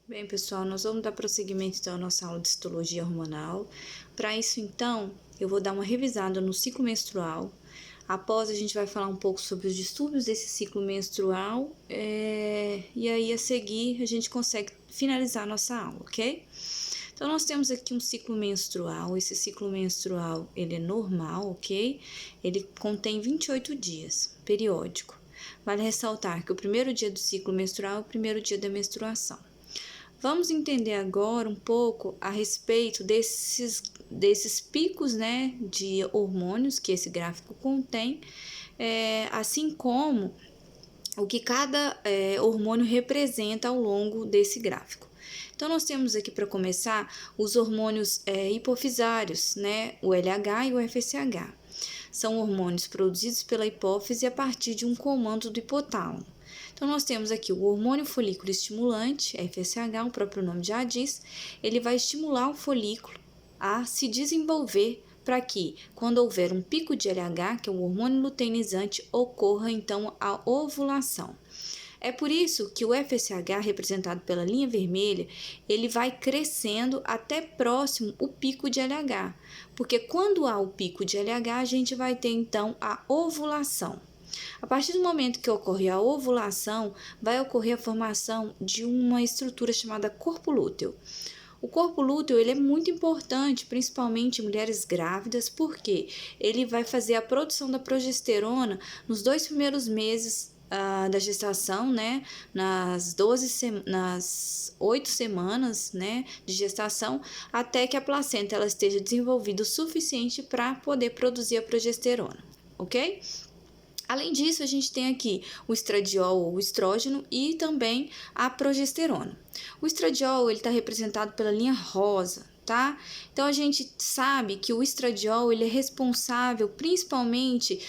Bem, pessoal, nós vamos dar prosseguimento então à nossa aula de citologia hormonal. Para isso, então, eu vou dar uma revisada no ciclo menstrual. Após, a gente vai falar um pouco sobre os distúrbios desse ciclo menstrual. E aí, a seguir, a gente consegue finalizar a nossa aula, ok? Então, nós temos aqui um ciclo menstrual. Esse ciclo menstrual, ele é normal, ok? Ele contém 28 dias, periódico. Vale ressaltar que o primeiro dia do ciclo menstrual é o primeiro dia da menstruação. Vamos entender agora um pouco a respeito desses picos, né, de hormônios que esse gráfico contém, assim como o que cada hormônio representa ao longo desse gráfico. Então, nós temos aqui, para começar, os hormônios hipofisários, né, o LH e o FSH. São hormônios produzidos pela hipófise a partir de um comando do hipotálamo. Então, nós temos aqui o hormônio folículo estimulante, FSH, o próprio nome já diz, ele vai estimular o folículo a se desenvolver para que, quando houver um pico de LH, que é o hormônio luteinizante, ocorra então a ovulação. É por isso que o FSH, representado pela linha vermelha, ele vai crescendo até próximo o pico de LH, porque quando há o pico de LH, a gente vai ter então a ovulação. A partir do momento que ocorre a ovulação, vai ocorrer a formação de uma estrutura chamada corpo lúteo. O corpo lúteo ele é muito importante, principalmente em mulheres grávidas, porque ele vai fazer a produção da progesterona nos 2 primeiros meses da gestação, né, nas 8 semanas, né, de gestação, até que a placenta ela esteja desenvolvida o suficiente para poder produzir a progesterona, ok? Além disso, a gente tem aqui o estradiol ou o estrógeno e também a progesterona. O estradiol ele está representado pela linha rosa, tá? Então, a gente sabe que o estradiol ele é responsável principalmente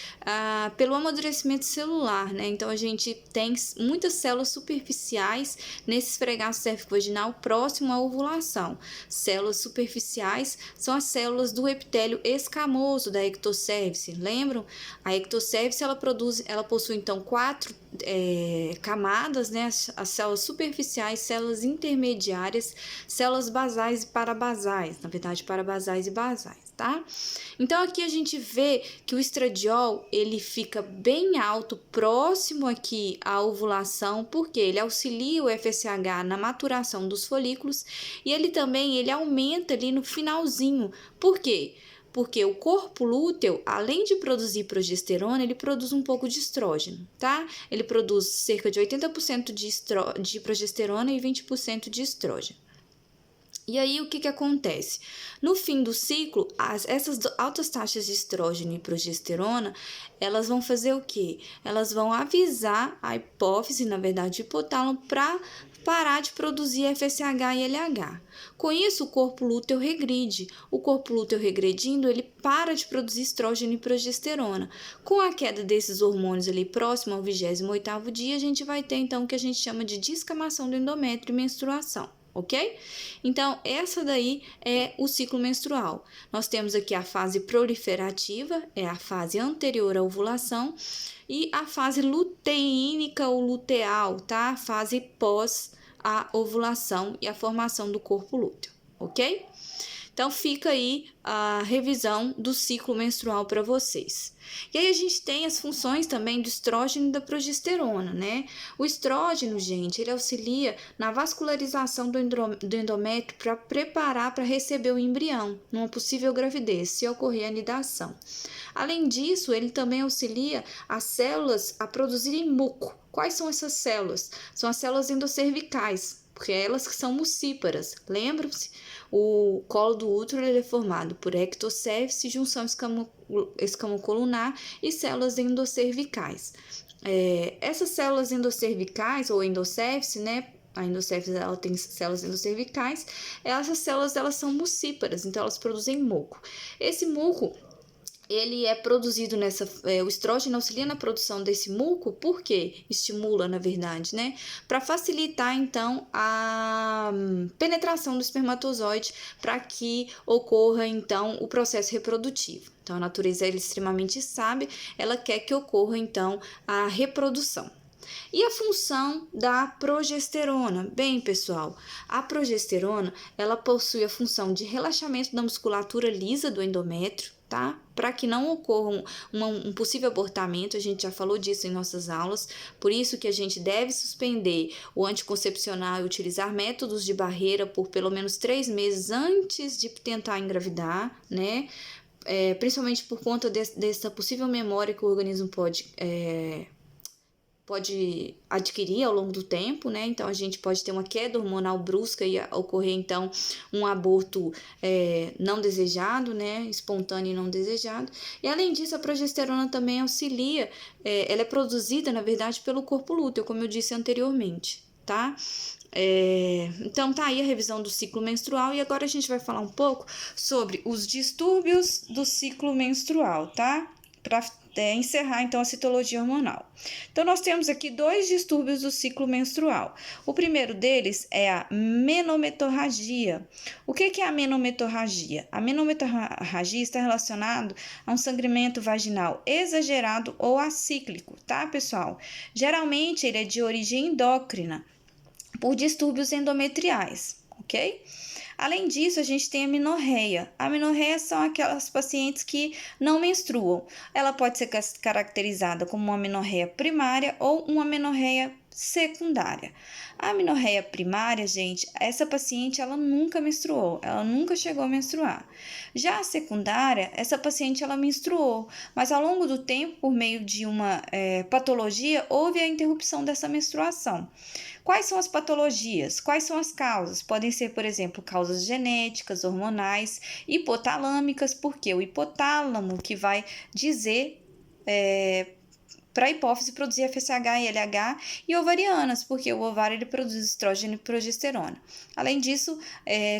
pelo amadurecimento celular, né? Então, a gente tem muitas células superficiais nesse esfregaço cérvico-vaginal próximo à ovulação. Células superficiais são as células do epitélio escamoso da ectocervice, lembram? A ectocervice ela possui então 4 camadas, né? As células superficiais, células intermediárias, células basais e parabasais, na verdade parabasais e basais, tá? Então aqui a gente vê que o estradiol ele fica bem alto, próximo aqui à ovulação, porque ele auxilia o FSH na maturação dos folículos e ele também aumenta ali no finalzinho. Por quê? Porque o corpo lúteo, além de produzir progesterona, ele produz um pouco de estrógeno, tá? Ele produz cerca de 80% de progesterona e 20% de estrógeno. E aí, o que acontece? No fim do ciclo, essas altas taxas de estrógeno e progesterona, elas vão fazer o quê? Elas vão avisar a hipófise, na verdade, o hipotálamo, para parar de produzir FSH e LH. Com isso, o corpo lúteo regride. O corpo lúteo regredindo, ele para de produzir estrógeno e progesterona. Com a queda desses hormônios ali próximo ao 28º dia, a gente vai ter então o que a gente chama de descamação do endométrio e menstruação. Ok? Então, essa daí é o ciclo menstrual. Nós temos aqui a fase proliferativa, é a fase anterior à ovulação, e a fase luteínica ou luteal, tá? A fase pós a ovulação e a formação do corpo lúteo, ok? Então, fica aí a revisão do ciclo menstrual para vocês. E aí, a gente tem as funções também do estrógeno e da progesterona, né? O estrógeno, gente, ele auxilia na vascularização do endométrio para preparar para receber o embrião numa possível gravidez, se ocorrer a anidação. Além disso, ele também auxilia as células a produzirem muco. Quais são essas células? São as células endocervicais, porque é elas que são mucíparas. Lembram-se? O colo do útero ele é formado por ectocervice, junção escamocolunar e células endocervicais. Essas células endocervicais ou endocervice, né? A endocervice ela tem células endocervicais. Essas células elas são mucíparas, então elas produzem muco. Esse muco ele é produzido o estrógeno auxilia na produção desse muco, porque estimula, na verdade, né? Para facilitar, então, a penetração do espermatozoide para que ocorra, então, o processo reprodutivo. Então, a natureza é extremamente sábia, ela quer que ocorra, então, a reprodução. E a função da progesterona? Bem, pessoal, a progesterona, ela possui a função de relaxamento da musculatura lisa do endométrio, tá? Para que não ocorra um possível abortamento, a gente já falou disso em nossas aulas, por isso que a gente deve suspender o anticoncepcional e utilizar métodos de barreira por pelo menos 3 meses antes de tentar engravidar, né? Principalmente por conta dessa possível memória que o organismo pode adquirir ao longo do tempo, né? Então, a gente pode ter uma queda hormonal brusca e ocorrer, então, um aborto não desejado, né? Espontâneo e não desejado. E, além disso, a progesterona também auxilia, ela é produzida, na verdade, pelo corpo lúteo, como eu disse anteriormente, tá? Então, tá aí a revisão do ciclo menstrual e agora a gente vai falar um pouco sobre os distúrbios do ciclo menstrual, tá? Para encerrar, então, a citologia hormonal. Então, nós temos aqui 2 distúrbios do ciclo menstrual. O primeiro deles é a menometorragia. O que é a menometorragia? A menometorragia está relacionado a um sangramento vaginal exagerado ou acíclico, tá, pessoal? Geralmente, ele é de origem endócrina, por distúrbios endometriais, ok? Além disso, a gente tem a menorreia. A menorreia são aquelas pacientes que não menstruam. Ela pode ser caracterizada como uma menorreia primária ou uma menorreia secundária. A menorreia primária, gente, essa paciente ela nunca menstruou, ela nunca chegou a menstruar. Já a secundária, essa paciente ela menstruou, mas ao longo do tempo, por meio de uma patologia, houve a interrupção dessa menstruação. Quais são as patologias? Quais são as causas? Podem ser, por exemplo, causas genéticas, hormonais, hipotalâmicas, porque o hipotálamo que vai dizer para a hipófise produzir FSH e LH, e ovarianas, porque o ovário ele produz estrógeno e progesterona. Além disso,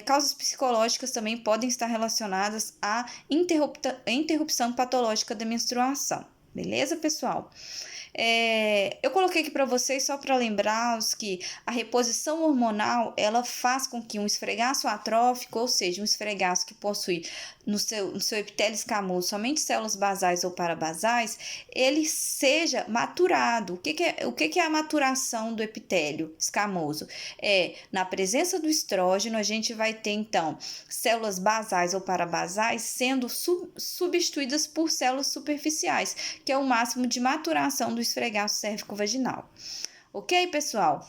causas psicológicas também podem estar relacionadas à interrupção patológica da menstruação. Beleza, pessoal? Eu coloquei aqui para vocês só para lembrá-los que a reposição hormonal ela faz com que um esfregaço atrófico, ou seja, um esfregaço que possui no seu epitélio escamoso somente células basais ou parabasais, ele seja maturado. O que é a maturação do epitélio escamoso? Na presença do estrógeno, a gente vai ter então células basais ou parabasais sendo substituídas por células superficiais, que é o máximo de maturação do esfregaço cérvico-vaginal. Ok, pessoal?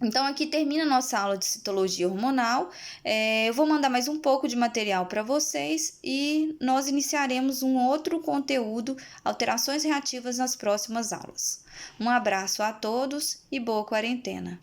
Então, aqui termina a nossa aula de citologia hormonal. Eu vou mandar mais um pouco de material para vocês e nós iniciaremos um outro conteúdo, alterações reativas, nas próximas aulas. Um abraço a todos e boa quarentena!